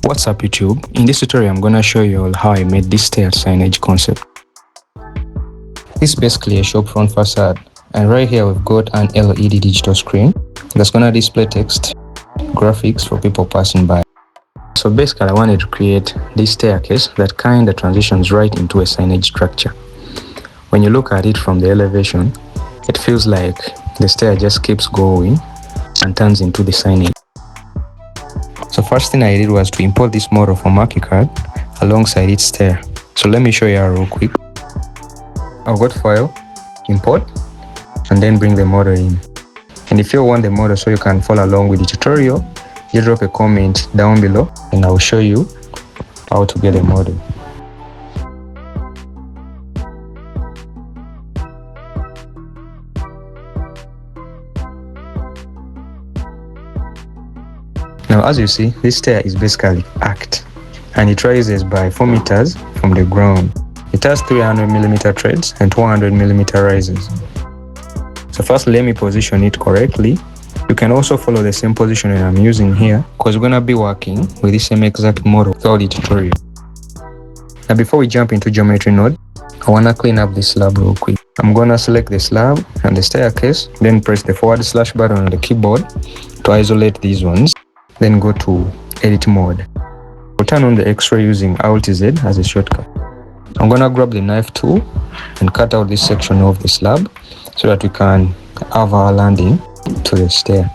What's up YouTube? In this tutorial I'm gonna show you all how I made this stair-to-signage concept. This is basically a shop front facade, and right here we've got an LED digital screen that's gonna display text, graphics for people passing by. So basically I wanted to create this staircase that kinda transitions right into a signage structure. When you look at it from the elevation, it feels like the stair just keeps going and turns into the signage. So first thing I did was to import this model from ArchiCAD alongside its stair. So let me show you real quick. I've got File, Import, and then bring the model in. And if you want the model so you can follow along with the tutorial, you drop a comment down below and I'll show you how to get a model. Now as you see, this stair is basically arced and it rises by 4 meters from the ground. It has 300mm treads and 200mm rises. So first let me position it correctly. You can also follow the same positioning I'm using here because we're gonna be working with the same exact model throughout the tutorial. Now before we jump into geometry node, I wanna clean up this slab real quick. I'm gonna select the slab and the staircase, then press the / button on the keyboard to isolate these ones. Then go to edit mode. We'll turn on the X-ray using Alt-Z as a shortcut. I'm gonna grab the knife tool and cut out this section of the slab so that we can have our landing to the stair.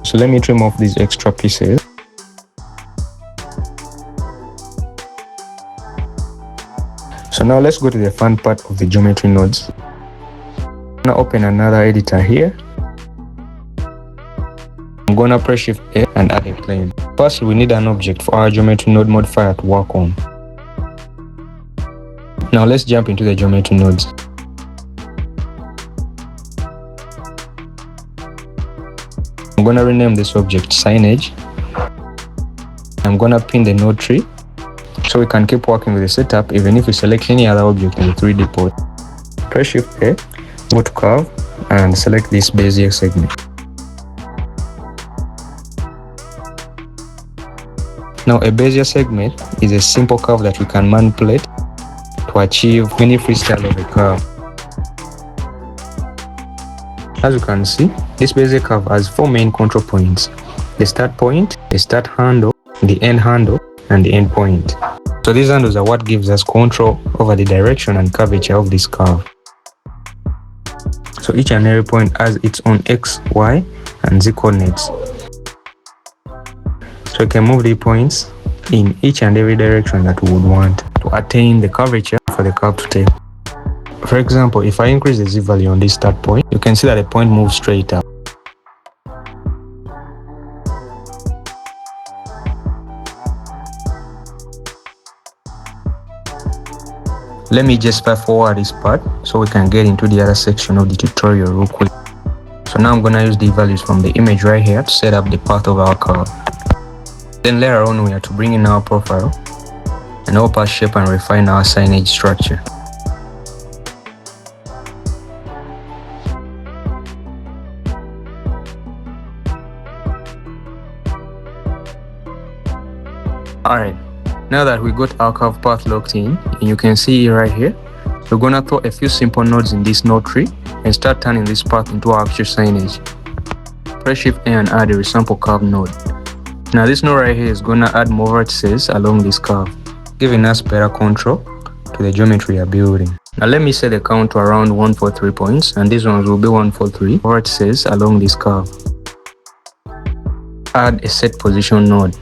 So let me trim off these extra pieces. So now let's go to the fun part of the geometry nodes. I'm gonna open another editor here. I'm gonna press Shift A and add a plane. First, we need an object for our geometry node modifier to work on. Now let's jump into the geometry nodes. I'm gonna rename this object signage. I'm gonna pin the node tree so we can keep working with the setup even if we select any other object in the 3D port. Press Shift A, go to curve and select this Bezier segment. Now a Bezier segment is a simple curve that we can manipulate to achieve any freestyle of a curve. As you can see, this Bezier curve has 4 main control points: the start point, the start handle, the end handle, and the end point. So these handles are what gives us control over the direction and curvature of this curve. So each and every point has its own X, Y, and Z coordinates. So we can move the points in each and every direction that we would want to attain the curvature for the curve to take. For example, if I increase the Z value on this start point, you can see that the point moves straight up. Let me just fast forward this part so we can get into the other section of the tutorial real quick. So now I'm gonna use the values from the image right here to set up the path of our curve. Then later on we have to bring in our profile and help us shape and refine our signage structure. Alright. Now that we got our curve path locked in, and you can see it right here, we're gonna throw a few simple nodes in this node tree and start turning this path into our actual signage. Press Shift A and add a resample curve node. Now this node right here is gonna add more vertices along this curve, giving us better control to the geometry we are building. Now let me set the count to around 143 points, and these ones will be 143 vertices along this curve. Add a set position node.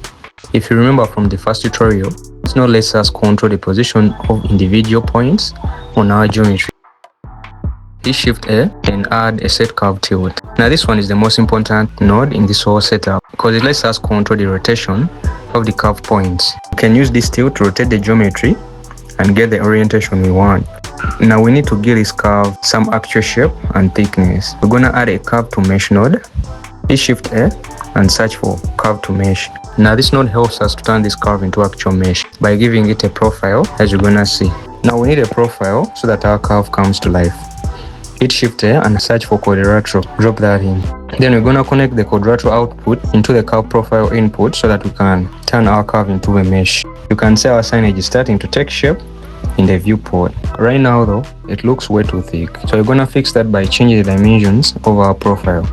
If you remember from the first tutorial, this node lets us control the position of individual points on our geometry. Hit Shift A and add a set curve tilt. Now this one is the most important node in this whole setup because it lets us control the rotation of the curve points. We can use this tilt to rotate the geometry and get the orientation we want. Now we need to give this curve some actual shape and thickness. We're gonna add a curve to mesh node Hit Shift A and search for curve to mesh. Now this node helps us to turn this curve into actual mesh by giving it a profile, as you're gonna see. Now we need a profile so that our curve comes to life. Hit Shift A and search for quadrilateral. Drop that in. Then we're gonna connect the quadrilateral output into the curve profile input so that we can turn our curve into a mesh. You can see our signage is starting to take shape in the viewport. Right now though, it looks way too thick. So we're gonna fix that by changing the dimensions of our profile.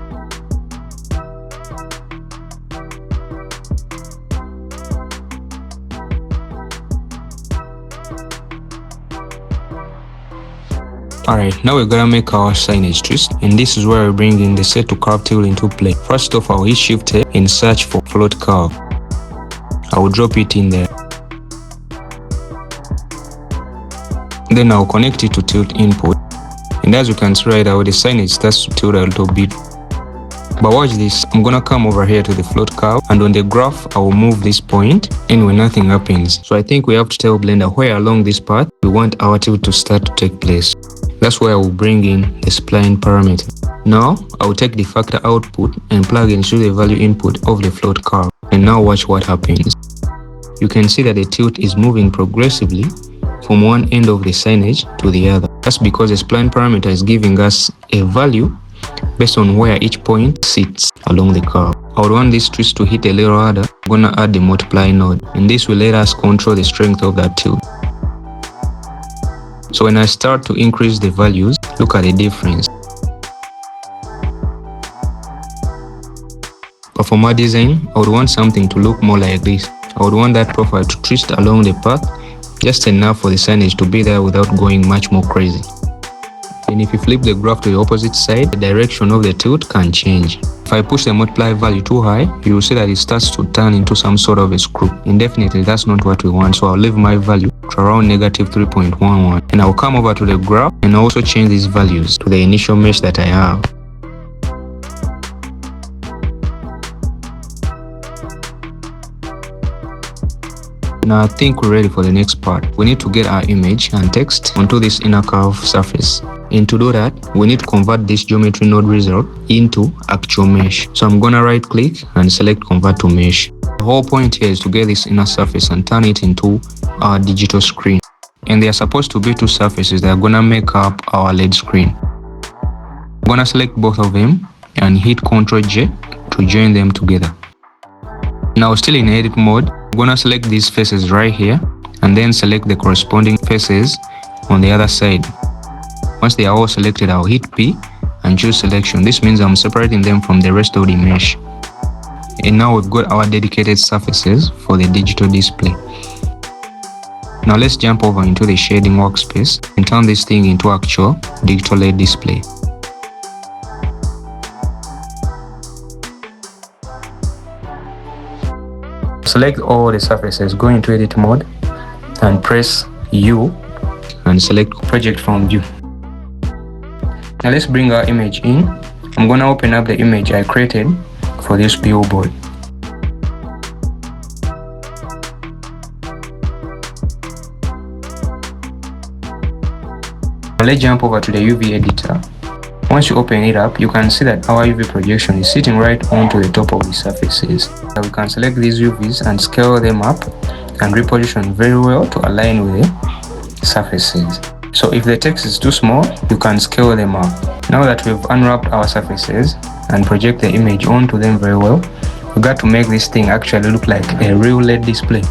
Alright, now we're gonna make our signage twist, and this is where we bring in the set to curve tool into play. First off, I'll hit Shift A and search for float curve. I will drop it in there. Then I'll connect it to tilt input, and as you can see right now, the signage starts to tilt a little bit. But watch this, I'm gonna come over here to the float curve, and on the graph I will move this point and when nothing happens. So I think we have to tell Blender where along this path we want our tilt to start to take place. That's where I will bring in the spline parameter. Now I will take the factor output and plug into the value input of the float curve, and now watch what happens. You can see that the tilt is moving progressively from one end of the signage to the other. That's because the spline parameter is giving us a value based on where each point sits along the curve. I would want this twist to hit a little harder. I'm gonna add the multiply node, and this will let us control the strength of that tilt. So when I start to increase the values, look at the difference. But for my design, I would want something to look more like this. I would want that profile to twist along the path just enough for the signage to be there without going much more crazy. And if you flip the graph to the opposite side, the direction of the tilt can change. If I push the multiply value too high, you will see that it starts to turn into some sort of a screw. And definitely that's not what we want, so I'll leave my value to around -3.11. And I'll come over to the graph and also change these values to the initial mesh that I have. Now I think we're ready for the next part. We need to get our image and text onto this inner curve surface. And to do that, we need to convert this geometry node result into actual mesh. So I'm gonna right click and select convert to mesh. The whole point here is to get this inner surface and turn it into our digital screen. And they are supposed to be two surfaces that are gonna make up our LED screen. I'm gonna select both of them and hit Ctrl J to join them together. Now still in edit mode, I'm gonna select these faces right here and then select the corresponding faces on the other side. Once they are all selected, I'll hit P and choose selection. This means I'm separating them from the rest of the mesh. And now we've got our dedicated surfaces for the digital display. Now let's jump over into the shading workspace and turn this thing into actual digital LED display. Select all the surfaces, go into edit mode and press U and select project from view. Now let's bring our image in. I'm gonna open up the image I created for this billboard. Now let's jump over to the UV editor. Once you open it up, you can see that our UV projection is sitting right onto the top of the surfaces. So we can select these UVs and scale them up and reposition very well to align with the surfaces. So if the text is too small, you can scale them up. Now that we've unwrapped our surfaces and project the image onto them very well, we got to make this thing actually look like a real LED display.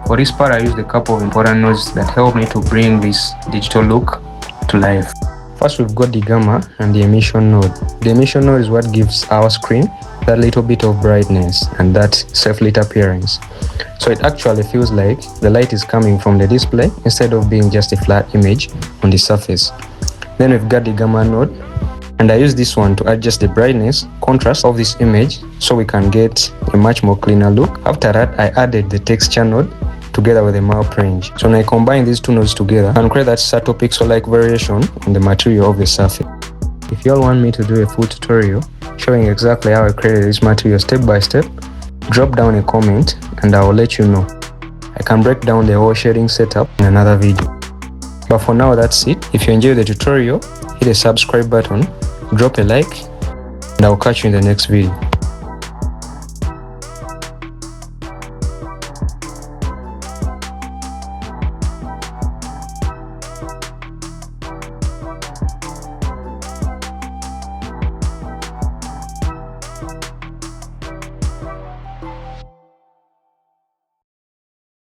For this part, I used a couple of important nodes that help me to bring this digital look to life. First, we've got the gamma and the emission node. The emission node is what gives our screen that little bit of brightness and that self-lit appearance. So it actually feels like the light is coming from the display instead of being just a flat image on the surface. Then we've got the gamma node, and I use this one to adjust the brightness, contrast of this image so we can get a much more cleaner look. After that, I added the texture node together with the map range. So when I combine these two nodes together, I can create that subtle pixel-like variation on the material of the surface. If you all want me to do a full tutorial showing exactly how I created this material step by step, drop down a comment and I will let you know. I can break down the whole shading setup in another video. But for now, that's it. If you enjoyed the tutorial, hit the subscribe button, drop a like, and I'll catch you in the next video.